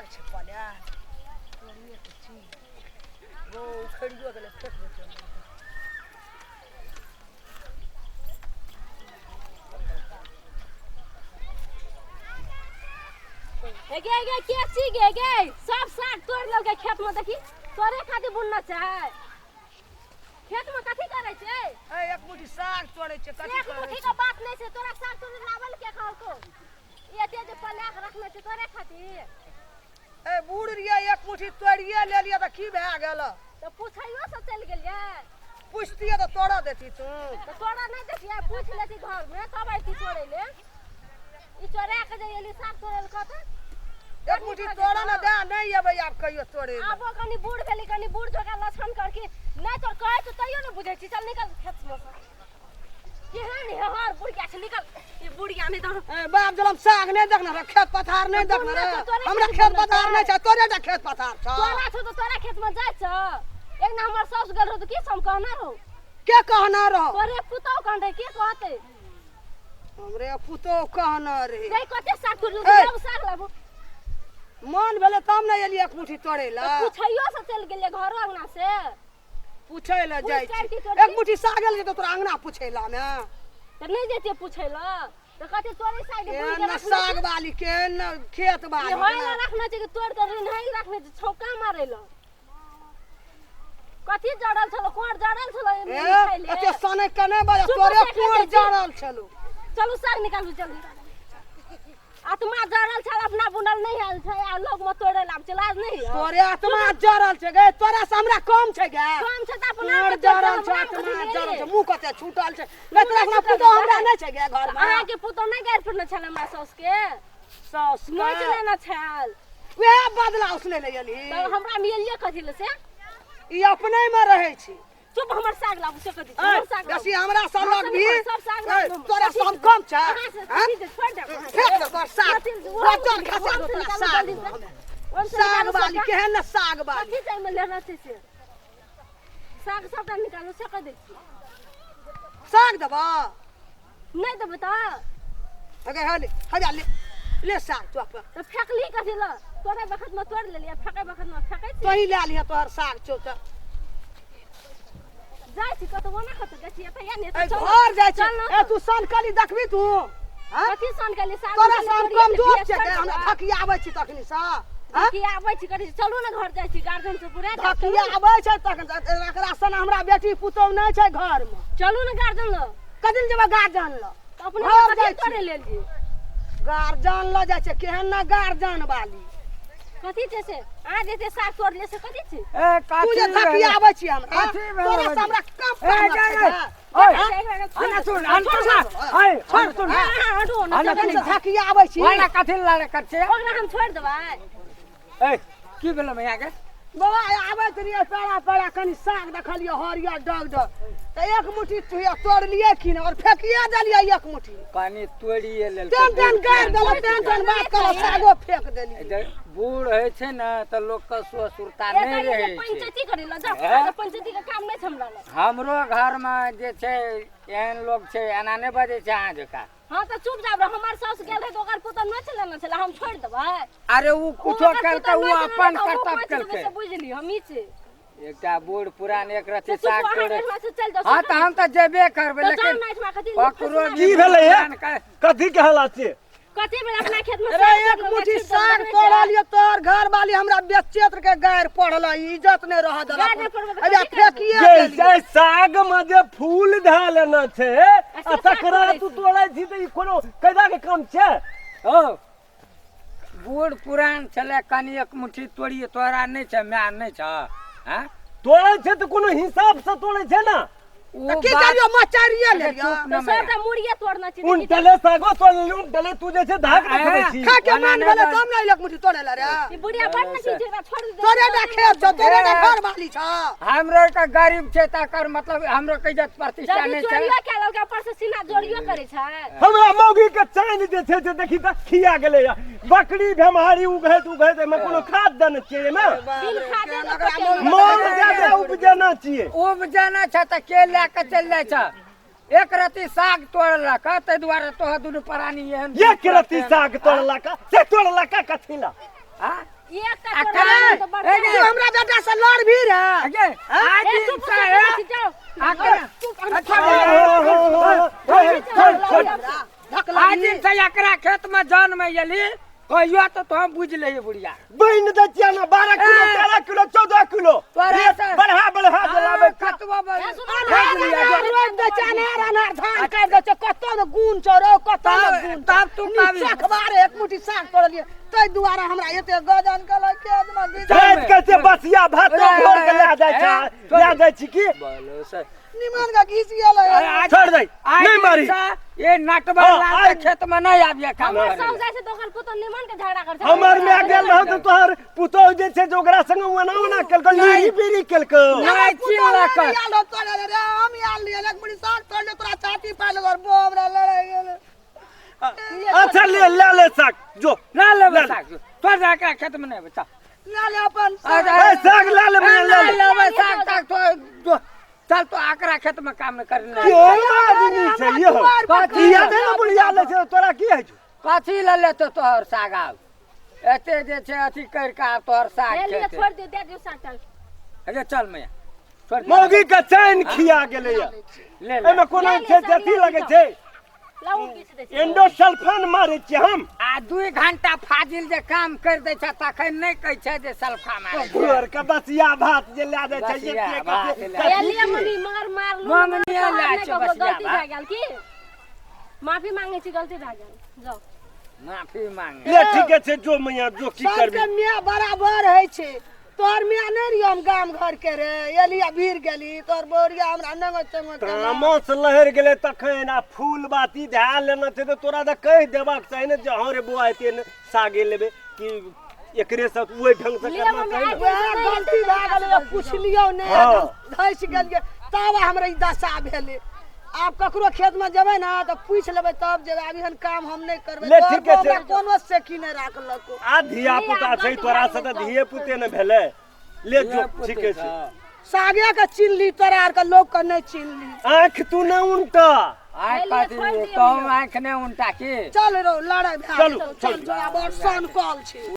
साग छे पाल्या तोरिए के छी वो खड़ियो गेले फेंक दे चल गे के छी गे सब साग तोड़ लेल के खेत में देखी तोरे खातिर बुनना चाहे खेत में कथि करे छे ए एक मुट्ठी साग तोड़े छे कथि करे एक मुट्ठी का बात नहीं छे तोरा साग तोड़ लावल के कहलको एते जे पला के रखने छे तोरे खातिर ए बूढ़ रिया एक मुट्ठी तोड़िए ले लिया त की भए गेल तो पूछैयो से चल गेलिए पूछतिए त तोड़ा देती तू तो तोड़ा नहीं देतिए पूछ लेती घर में कब आती तोड़े ले ई चोरा के जे एली साग तोड़े कहत एक मुट्ठी तोड़ा ना दे नहीं अबै आप कहियो तोड़े आबो कनी बूढ़ भेली कनी बूढ़ जोगा लछन करके नहीं तो कहे तो तइयो न बुझै छी चल निकल खेत में से केहन है हर बुढ़िया से निकल ये बुढ़िया नहीं तो ए बाप जलम साग नहीं देखना रे खेत पथार नहीं देखना रे हमरा खेत पथार नहीं छ तोरे जा खेत पथार छ तोरा छ तो तोरा खेत में जाय छ एक ना हमर सास गेल रहो तो की सम कहना रहो के कहना रहो तोरे पुतौ कहन रे के कहते हमरे पुतो कहना रे नहीं कते साग तोड़ सब साग लाबो मन भेले तब न एली एक मुट्ठी तोड़े ला पूछैयो से चल गेले घर अंगना से पूछै ला जाय छी एक मुट्ठी साग ले तो तोरा अंगना पूछै ला में त नहीं जेते पूछै ला त कते तोरे साग न साग वाली के न खेत वाली होय ना रखना छै कि तोड़ कर नहीं रखने छै छौका मारै ला कथि जड़ल छलो कोर जड़ल छलो ए एते सने कने बाजा तोरे कोर जड़ल छलो चलू साग निकालू जल्दी आत्मा जड़ल छ अपना बुनल नहीं आल छै आ लोग में तोड़े लाग चला नहीं तोरे आत्मा जड़ल छै गे तोरा से हमरा कम छै गे कम छै त अपना जड़ल छै आत्मा जड़ल छै मुंह कते छूटल छै नै तोरा अपना पुतो हमरा नै छै गे घर में अहाँ के पुतो नै गार फिरने छल हमरा सास के सास नै चले न छल वे बदला उसने ले एली त हमरा मिलिए कथि ले से ई अपने में रहै छी चुप हमर साग लाबू से कथि हमर साग जसी हमरा सब लग भी सब साग लाबू तोरा सब कम छै छोड़ दे फेंक तोर साग बचन खसा दो तोरा साग साग वाली केहन न साग वाली कथि टाइम में लेना छै से साग सबटा निकालो से कह दे साग दबा नहीं देब त अगे हले हजा ले साग तो अपन तो फेंकली कथि ल तोरे वक्त में तोड़ लेलिए फेंके वक्त में फेंकै छी तो ही ले लिया तोहर साग चो त जाय छी कतौ ना कतौ जाय छी एतै या ने ए घर जाय छी ए तू सनकली देखबी तू हां कथि सनकली साग तोरा सन कम जोत छै के हमरा थकिया आबै छी तखनी सा थकिया आबै छी कथि चलू ना घर जाय छी गार्डन से पूरा थकिया आबै छै तखन एकरा सन हमरा बेटी पुतौ नै छै घर में चलू ना गार्डन ल कदिन जेबा गार्डन ल अपने कथि तोड़े लेल जी गार्डन ल जाय छै केहन ना गार्डन वाली कथि छै से आ जेते साग तोड़ ले से कथि छै ए काठी तू जे थकिया आबै छी हमरा तोरा से हमरा कम ana sun an छोड़ सुन हटो ना से थकिया आबै छी वाला काठी लाले कच्चे ओकरा हम छोड़ देबै ए की भेल मैं आगे बाबा आबैत रहिए पेड़ा पेड़ा कनी साग देखलिए हरियर डग डग त एक मुट्ठी तोड़ लिए कि और फेंकिए देलिए एक मुट्ठी पानी तोड़िए लेल टेन गाड़ देला टेन बात कर सागो फेंक देली बूढ़ है छे ना त लोग का सुरता नहीं रहे छे पंचायती करे ल जा पंचायती के काम नहीं हमरा ल हमरो घर में जे छे एहन लोग छे एना नहीं बजे छे आज का हां त चुप जाब हमर सास गेल रहे तो ओकर पुतन न चले न चले हम छोड़ देबै अरे वो कुछो करते वो अपन कर्तव्य करके बुझली हम ई छे एकटा बूढ़ पुरान एक रति साग तोड़े हां हां त हम त जेबे करबे लेकिन पकड़ो की भेलै कथि कहला छे कथि में अपना खेत में अरे एक मुट्ठी साग तोड़ लियो तोर घर वाली हमरा बेचेत्र के गायर पड़ल इज्जत नहीं रह दला अबे फेंकिए जैसे साग में जे फूल धाल न छे आ तकरा तू तोड़ै छी त ई कोनो कैदा के काम छे ओ बूढ़ पुरान चले कनी एक मुट्ठी तोड़िए तोरा नहीं छे मैं नहीं छ हां तोड़ै छे त कोनो हिसाब से तोड़ै छे ना की करियो मचारिए ले लियो सबटा मुड़िए तोड़ना छी उन तले सागो तोड़ लू तले तू जे छे धाक रखबै छी खा के मान भेले तब नहीं एक मुट्ठी तोड़े ला रे ई बुढ़िया बड़ न छी जेकरा छोड़ दे तोरे ना खेत छ तोरे ना घर वाली छ हमरो का गरीब छे ताकर मतलब हमरो के इज्जत प्रतिष्ठा नहीं छे चोरिया के लड़का पर से सीना जोड़ियो करे छै हमरा मौगी के चाइन जे छे जे देखी त खिया गेले बकरी भेमारी उगहत में कोनो खाद दन छिए में बिन खादे मोर ज्यादा उपजना छिए उपजना छ त के ले के चल जाय छ एक रति साग तोड़ला का ते द्वारा तोह दुनु प्राणी एहन एक रति साग तोड़ला का से तोड़ला का कथिला हां एक का आ, तोड़ तो ए, बड़का ए, तू हमरा बेटा से लड़ भी रे अगे आज ए, दिन चुप से से है जाओ आज दिन से एकरा खेत में जान में एली कहियो तो हम बुझ ले बुढ़िया बहन दचिया ना 12 किलो 13 किलो 14 किलो तोरा से बढ़ा दिलावे कतवा रोज दे चाने अनार धान कर दे छ कतो न गुण चोरो कतो न गुण तब तू पाबी अखबार एक मुट्ठी साग तोड़ लिए तै दुआरे हमरा एते गजन कल के आदमा जात कैसे बसिया भात भोर के ला जाय छ ला जाय छी की बोलो सर निमन का घिस गेल छोड़ दे नहीं मारी ये नटवा लाल खेत में नहीं आबिया काम हमर करे सब जाय से दोकान पुतो निमन के झगड़ा कर हमर में गेल रहो तो तोहर पुतो जे छै जे ओकरा संग वना केलको लीरी बीरी केलको नहीं चिल्ला कर यालो तोड़े रे हम याल लिए एक मुट्ठी साग तोड़ ले तोरा छाती पाल और बोबरा लड़ाई गेल अच्छा ले साग जो ना ले साग तो जाके खेत में नहीं बचा ले ले अपन ए साग ला ले साग तक तो जो चल तो आकरा खेत में काम न करने के आदमी छै यो किया दे ना बुढ़िया ले छै तोरा की है कथी ले ले तो तोहर साग आब एते जे छै अथी कर के आब तोहर साग ले लिए खेते छोड़ दे दे साग चल अरे चल मैया छोड़ मौगी के चैन खिया गेलै ले ले एमे कोनो छै अथी लगे छै लाऊ किछ दे एंडोसल्फान मारे छी हम आ 2 घंटा फाजिल जे काम कर दे छ तखन नहीं कहै छै जे सल्फा मारे भोर के बसिया भात जे ला दे छै बसिया एक भात एक ले ए लिए मम्मी मार लू मम्मी ले छै बसिया गलती भात। भ गेल की माफी मांगे छी गलती भ गेल जाओ माफी मांगे ले ठीके छै जो मैया जो की करबी सबके मियां बराबर है छै तोर मियां नहीं रही हम गाम घर के रे एलिया भीड़ गेली तोर बोरिया हमरा नंग चंग तामस लहर गेले तखन आ फूल बाती ध्यान लेना छै तो तोरा द कह देबाक चाही ने जे हाँ रे बुआ एते ने सागे लेबे कि एकरे से ओइ ढंग से लिया करना मम्मी, चाही आज ने गलती भए गेलै पूछ लियौ ने हाँ। धैस गेलियै तब हमरा ई दशा भेलै आब ककरो खेत में जेबै ना तो पूछ लेबै तब जेबै आब एहन काम हम नहीं करबै ले, ठीके छै। कोनो से की नहीं राखलको आ धिया पुता छै तोरा से त धिये पुते ने भेले ले जो ठीके छै सागे के चिन्हली तोरा आर के लोग के नहीं चिन्हली आंख तू न उनटा आँख कथी तो आँख ने उनटा की चल रो लड़ाई भए चलू, गेलै, चल चलू। जो आब और सन कॉल छै